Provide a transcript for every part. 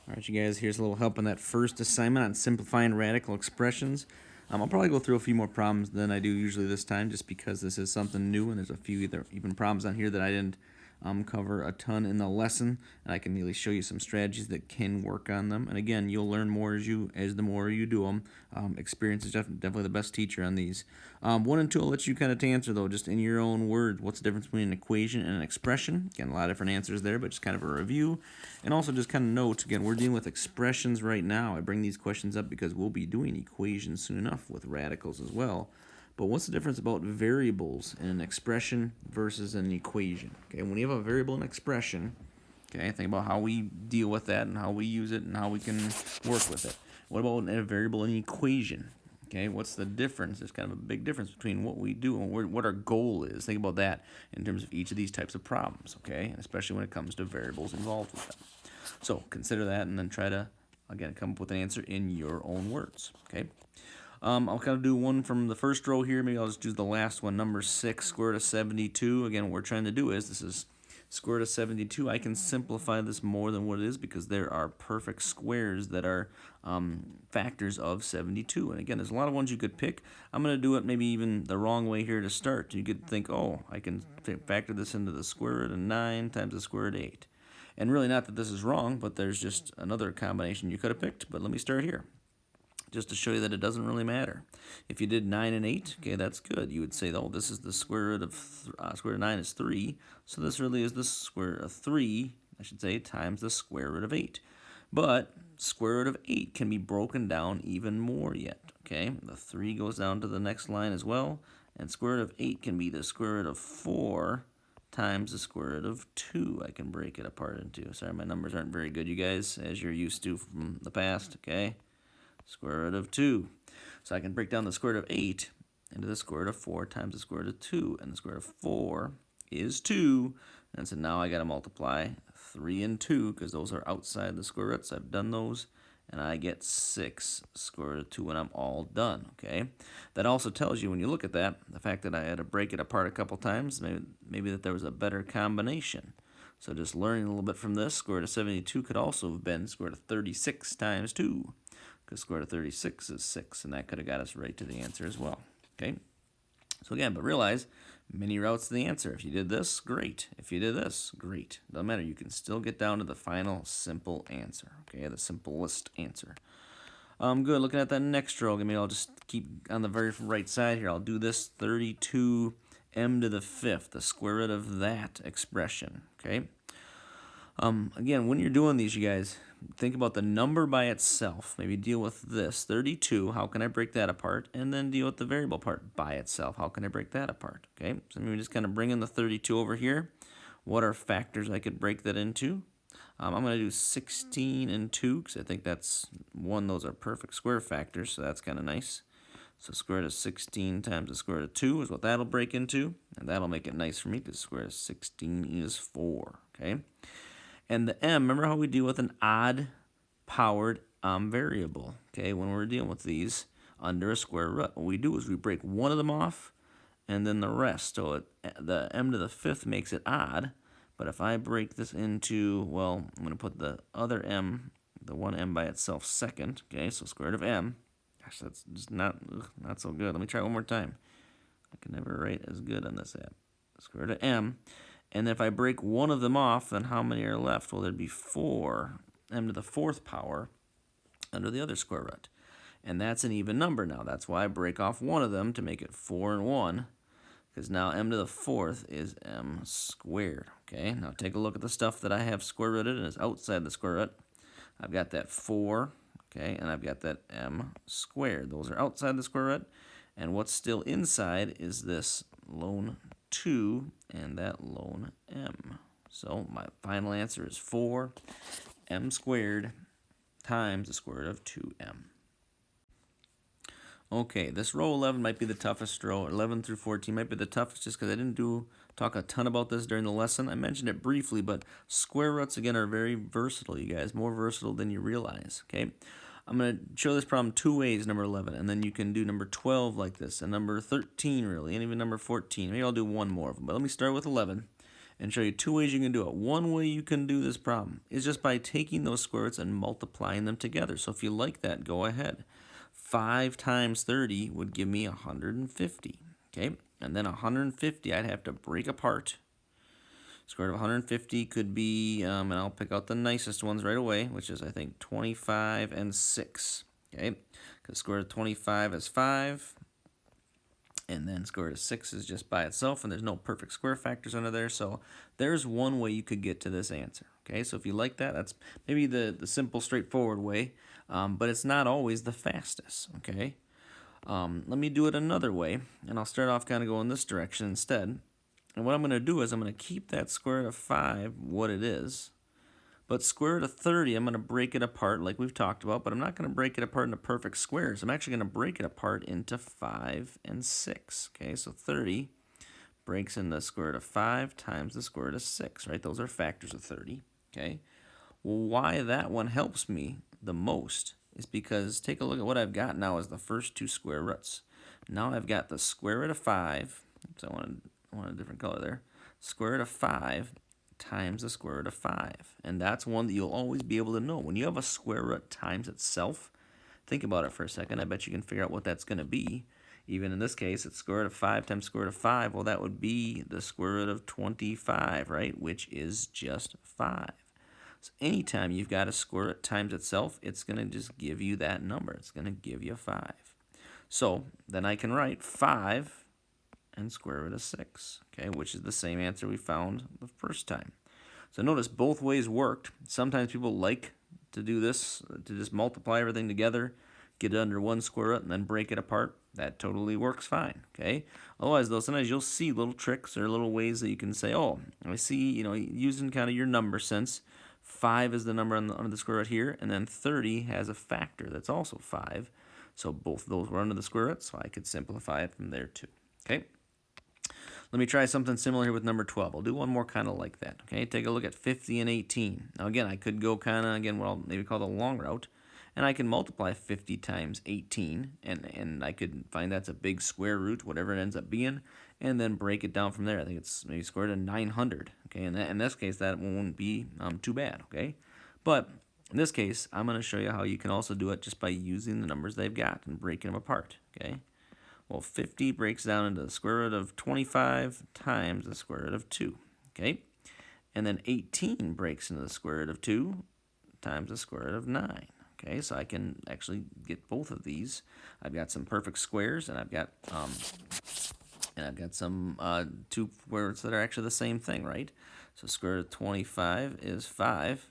All right, you guys, here's a little help on that first assignment on simplifying radical expressions. I'll probably go through a few more problems than I do usually this time, just because this is something new, and there's a few even problems on here that I didn't cover a ton in the lesson, and I can really show you some strategies that can work on them. And again, you'll learn more as the more you do them. Experience is definitely the best teacher on these. 1 and 2, I'll let you kind of to answer though, just in your own words. What's the difference between an equation and an expression? Again, a lot of different answers there, but just kind of a review. And also just kind of note, again, we're dealing with expressions right now. I bring these questions up because we'll be doing equations soon enough with radicals as well. But what's the difference about variables in an expression versus an equation? Okay, when you have a variable in an expression, okay, think about how we deal with that and how we use it and how we can work with it. What about a variable in an equation? Okay, what's the difference? There's kind of a big difference between what we do and what our goal is. Think about that in terms of each of these types of problems, okay, especially when it comes to variables involved with them. So consider that and then try to, again, come up with an answer in your own words, okay? I'll kind of do one from the first row here. Maybe I'll just do the last one, number 6, square root of 72. Again, what we're trying to do is, this is square root of 72. I can simplify this more than what it is because there are perfect squares that are factors of 72. And again, there's a lot of ones you could pick. I'm going to do it maybe even the wrong way here to start. You could think, oh, I can factor this into the square root of 9 times the square root of 8. And really not that this is wrong, but there's just another combination you could have picked. But let me start here, just to show you that it doesn't really matter. If you did 9 and 8, okay, that's good. You would say, oh, this is the square root of square root of 9 is 3, so this really is the square root of 3, I should say, times the square root of 8. But square root of 8 can be broken down even more yet, okay? The 3 goes down to the next line as well, and square root of 8 can be the square root of 4 times the square root of 2. I can break it apart into. Sorry, my numbers aren't very good, you guys, as you're used to from the past, okay? Square root of 2. So I can break down the square root of 8 into the square root of 4 times the square root of 2. And the square root of 4 is 2. And so now I got to multiply 3 and 2 because those are outside the square roots. I've done those. And I get 6 square root of 2 when I'm all done, okay? That also tells you, when you look at that, the fact that I had to break it apart a couple times, maybe that there was a better combination. So just learning a little bit from this, square root of 72 could also have been square root of 36 times 2. Because square root of 36 is 6, and that could have got us right to the answer as well, okay? So again, but realize, many routes to the answer. If you did this, great. If you did this, great. Doesn't matter. You can still get down to the final simple answer, okay? The simplest answer. Good. Looking at that next row, maybe I'll just keep on the very right side here. I'll do this 32m to the 5th, the square root of that expression, okay? Again, when you're doing these, you guys, think about the number by itself. Maybe deal with this, 32. How can I break that apart? And then deal with the variable part by itself. How can I break that apart? Okay, so maybe just kind of bring in the 32 over here. What are factors I could break that into? I'm going to do 16 and 2 because I think that's one. Those are perfect square factors, so that's kind of nice. So square root of 16 times the square root of 2 is what that'll break into. And that'll make it nice for me because square root of 16 is 4. Okay. And the m, remember how we deal with an odd-powered variable, okay, when we're dealing with these under a square root. What we do is we break one of them off and then the rest. So the m to the 5th makes it odd, but if I break this into, well, I'm going to put the other m, the one m by itself second, okay, so square root of m. Gosh, that's just not so good. Let me try one more time. I can never write as good on this app. Square root of m. And if I break one of them off, then how many are left? Well, there'd be 4 m to the 4th power under the other square root. And that's an even number now. That's why I break off one of them to make it 4 and 1, because now m to the 4th is m squared. Okay, now take a look at the stuff that I have square rooted and is outside the square root. I've got that 4, okay, and I've got that m squared. Those are outside the square root. And what's still inside is this lone 2 and that lone m. So my final answer is 4m squared times the square root of 2m. Okay, this row 11 might be the toughest row. 11 through 14 might be the toughest just because I didn't talk a ton about this during the lesson. I mentioned it briefly, but square roots, again, are very versatile, you guys. More versatile than you realize, okay? I'm going to show this problem 2 ways, number 11, and then you can do number 12 like this, and number 13, really, and even number 14. Maybe I'll do one more of them, but let me start with 11. and show you two ways you can do it. One way you can do this problem is just by taking those square roots and multiplying them together. So if you like that, go ahead. 5 times 30 would give me 150. Okay, and then 150 I'd have to break apart. Square root of 150 could be, and I'll pick out the nicest ones right away, which is I think 25 and 6. Okay, because square root of 25 is 5. And then square root of 6 is just by itself, and there's no perfect square factors under there. So there's one way you could get to this answer. Okay, so if you like that, that's maybe the simple, straightforward way, but it's not always the fastest. Okay, let me do it another way, and I'll start off kind of going this direction instead. And what I'm going to do is I'm going to keep that square root of 5 what it is, but square root of 30, I'm going to break it apart like we've talked about, but I'm not going to break it apart into perfect squares. I'm actually going to break it apart into 5 and 6. Okay, so 30 breaks into the square root of 5 times the square root of 6, right? Those are factors of 30. Okay, well, why that one helps me the most is because take a look at what I've got now as the first two square roots. Now I've got the square root of 5. Oops, I want a different color there. Square root of 5 times the square root of 5. And that's one that you'll always be able to know. When you have a square root times itself, think about it for a second. I bet you can figure out what that's going to be. Even in this case, it's square root of 5 times square root of 5. Well, that would be the square root of 25, right? Which is just 5. So anytime you've got a square root times itself, it's going to just give you that number. It's going to give you 5. So then I can write 5 and square root of 6, okay, which is the same answer we found the first time. So notice both ways worked. Sometimes people like to do this, to just multiply everything together, get it under one square root, and then break it apart. That totally works fine, okay? Otherwise, though, sometimes you'll see little tricks or little ways that you can say, oh, I see, using kind of your number sense, 5 is the number under the square root here, and then 30 has a factor that's also 5. So both of those were under the square root, so I could simplify it from there too, okay? Let me try something similar here with number 12. I'll do one more kind of like that. Okay, take a look at 50 and 18. Now again, I could go kind of, again, what I'll maybe call the long route, and I can multiply 50 times 18, and I could find that's a big square root, whatever it ends up being, and then break it down from there. I think it's maybe square root of 900. Okay, and in this case, that won't be too bad. Okay, but in this case, I'm going to show you how you can also do it just by using the numbers they've got and breaking them apart. Okay. Well, 50 breaks down into the square root of 25 times the square root of 2, okay? And then 18 breaks into the square root of 2 times the square root of 9, okay? So I can actually get both of these. I've got some perfect squares, and I've got some two square roots that are actually the same thing, right? So square root of 25 is 5,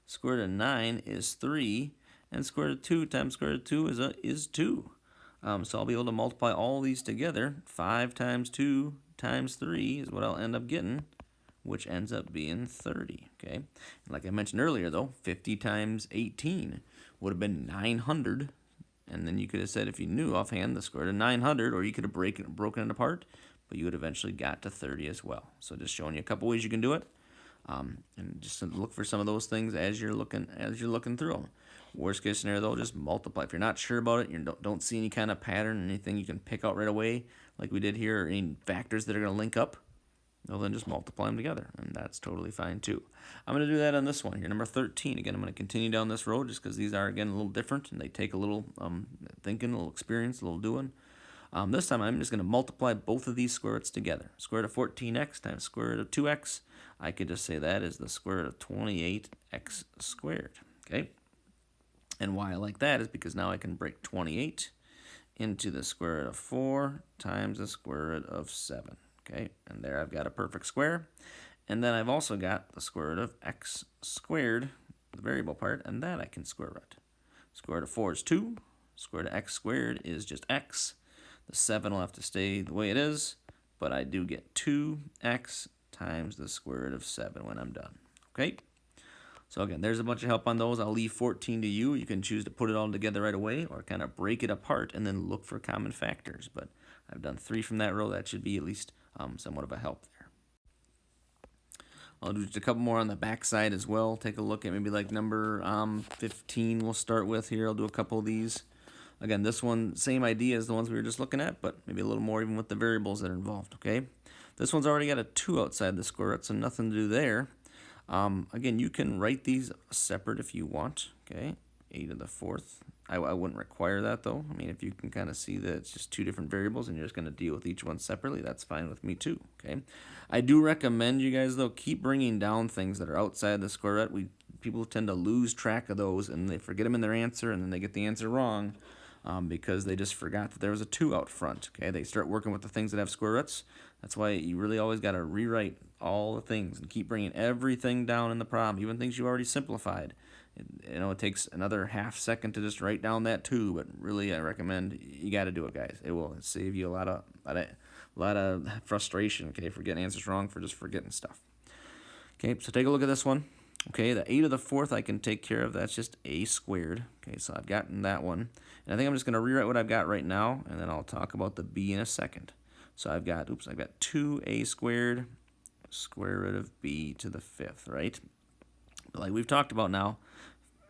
square root of 9 is 3, and square root of 2 times square root of 2 is 2. So I'll be able to multiply all these together. 5 times 2 times 3 is what I'll end up getting, which ends up being 30. Okay, and like I mentioned earlier, though, 50 times 18 would have been 900. And then you could have said, if you knew offhand, the square root of 900, or you could have broken it apart, but you would eventually got to 30 as well. So just showing you a couple ways you can do it. And just look for some of those things as you're looking through them. Worst case scenario, though, just multiply. If you're not sure about it, you don't see any kind of pattern, anything you can pick out right away, like we did here, or any factors that are going to link up, well, then just multiply them together, and that's totally fine too. I'm going to do that on this one here, number 13. Again, I'm going to continue down this road just because these are, again, a little different, and they take a little thinking, a little experience, a little doing. This time, I'm just going to multiply both of these square roots together. Square root of 14x times square root of 2x. I could just say that is the square root of 28x squared. Okay. And why I like that is because now I can break 28 into the square root of 4 times the square root of 7. Okay. And there I've got a perfect square. And then I've also got the square root of x squared, the variable part, and that I can square root. Square root of 4 is 2. Square root of x squared is just x. The 7 will have to stay the way it is, but I do get 2x times the square root of 7 when I'm done. Okay? So again, there's a bunch of help on those. I'll leave 14 to you. You can choose to put it all together right away or kind of break it apart and then look for common factors. But I've done 3 from that row. That should be at least somewhat of a help there. I'll do just a couple more on the back side as well. Take a look at maybe like number 15 we'll start with here. I'll do a couple of these. Again, this one, same idea as the ones we were just looking at, but maybe a little more even with the variables that are involved, okay? This one's already got a 2 outside the square root, so nothing to do there. Again, you can write these separate if you want, okay? A to the 4th. I wouldn't require that, though. I mean, if you can kind of see that it's just 2 different variables and you're just going to deal with each one separately, that's fine with me, too, okay? I do recommend you guys, though, keep bringing down things that are outside the square root. People tend to lose track of those, and they forget them in their answer, and then they get the answer wrong because they just forgot that there was a 2 out front, okay? They start working with the things that have square roots. That's why you really always got to rewrite all the things and keep bringing everything down in the problem, even things you already simplified. It takes another half second to just write down that 2, but really I recommend you got to do it, guys. It will save you a lot of frustration, okay, for getting answers wrong, for just forgetting stuff. Okay, so take a look at this one. Okay, the a to the 4th I can take care of. That's just a squared. Okay, so I've gotten that one. And I think I'm just going to rewrite what I've got right now, and then I'll talk about the b in a second. So I've got 2a squared square root of b to the 5th, right? But like we've talked about now,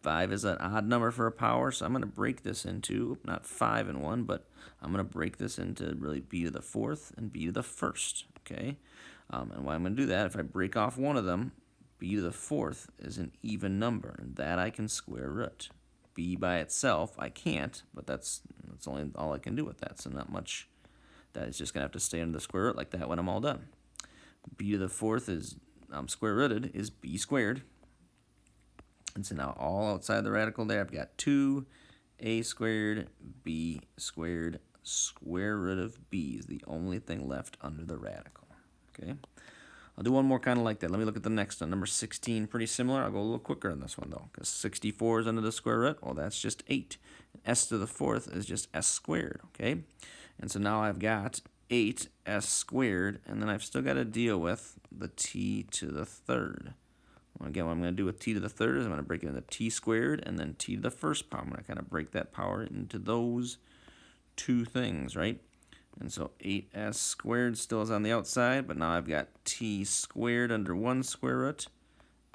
5 is an odd number for a power, so I'm going to break this into, not 5 and 1, but I'm going to break this into really b to the 4th and b to the 1st, okay? And why I'm going to do that, if I break off one of them, b to the 4th is an even number, and that I can square root. B by itself, I can't, but that's only all I can do with that, so not much. That is just going to have to stay under the square root like that when I'm all done. B to the 4th is square rooted is b squared. And so now all outside the radical there, I've got 2a squared b squared square root of b is the only thing left under the radical. Okay, I'll do one more kind of like that. Let me look at the next one, number 16. Pretty similar. I'll go a little quicker on this one, though, because 64 is under the square root. Well, that's just 8. S to the 4th is just s squared, okay? And so now I've got 8s squared, and then I've still got to deal with the t to the 3rd. Well, again, what I'm going to do with t to the 3rd is I'm going to break it into t squared and then t to the 1st power. I'm going to kind of break that power into those two things, right? And so 8s squared still is on the outside, but now I've got t squared under one square root,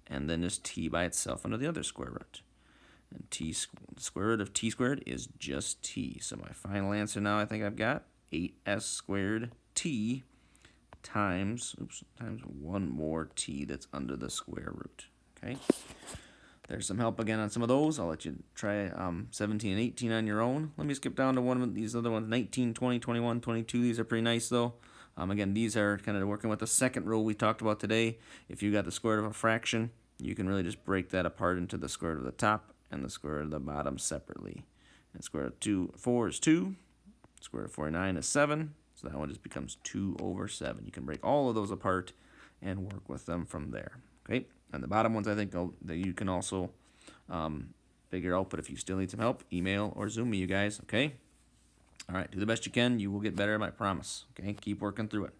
and then just t by itself under the other square root. And square root of t squared is just t. So my final answer now, I think I've got 8s squared t times one more t that's under the square root. Okay. There's some help again on some of those. I'll let you try 17 and 18 on your own. Let me skip down to one of these other ones, 19, 20, 21, 22. These are pretty nice, though. Again, these are kind of working with the second rule we talked about today. If you got the square root of a fraction, you can really just break that apart into the square root of the top and the square root of the bottom separately. And square root of 4 is 2. Square root of 49 is 7. So that one just becomes 2 over 7. You can break all of those apart and work with them from there. Okay, and the bottom ones I think that you can also figure out, but if you still need some help, email or Zoom me, you guys, okay? All right, do the best you can. You will get better, I promise, okay? Keep working through it.